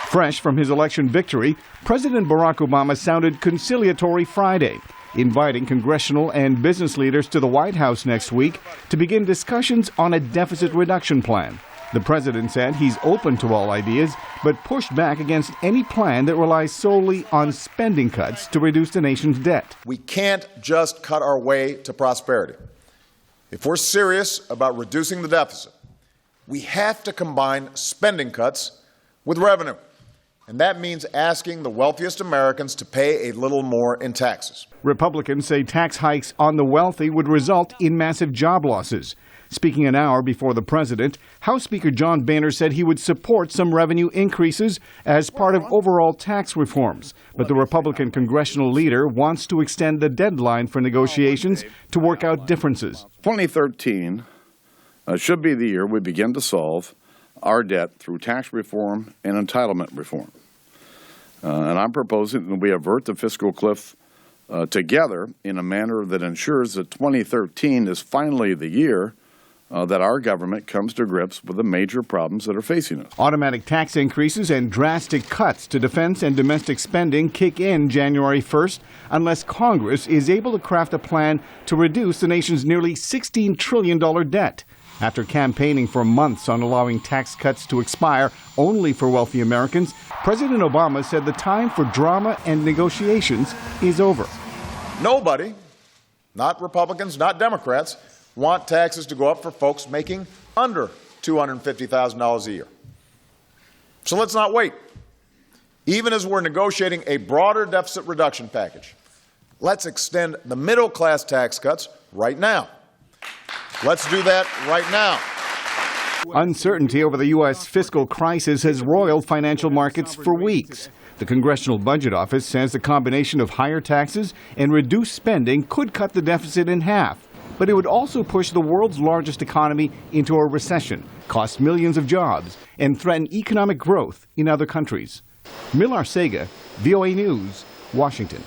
Fresh from his election victory, President Barack Obama sounded conciliatory Friday, inviting congressional and business leaders to the White House next week to begin discussions on a deficit reduction plan. The president said he's open to all ideas, but pushed back against any plan that relies solely on spending cuts to reduce the nation's debt. We can't just cut our way to prosperity. If we're serious about reducing the deficit, we have to combine spending cuts with revenue. And that means asking the wealthiest Americans to pay a little more in taxes. Republicans say tax hikes on the wealthy would result in massive job losses. Speaking an hour before the president, House Speaker John Boehner said he would support some revenue increases as part of overall tax reforms. But the Republican congressional leader wants to extend the deadline for negotiations to work out differences. 2013 should be the year we begin to solve our debt through tax reform and entitlement reform. And I'm proposing that we avert the fiscal cliff together in a manner that ensures that 2013 is finally the year that our government comes to grips with the major problems that are facing us. Automatic tax increases and drastic cuts to defense and domestic spending kick in January 1st unless Congress is able to craft a plan to reduce the nation's nearly $16 trillion debt. After campaigning for months on allowing tax cuts to expire only for wealthy Americans, President Obama said the time for drama and negotiations is over. Nobody, not Republicans, not Democrats, want taxes to go up for folks making under $250,000 a year. So let's not wait. Even as we're negotiating a broader deficit reduction package, let's extend the middle-class tax cuts right now. Let's do that right now. Uncertainty over the U.S. fiscal crisis has roiled financial markets for weeks. The Congressional Budget Office says the combination of higher taxes and reduced spending could cut the deficit in half. But it would also push the world's largest economy into a recession, cost millions of jobs, and threaten economic growth in other countries. Arcega, VOA News, Washington.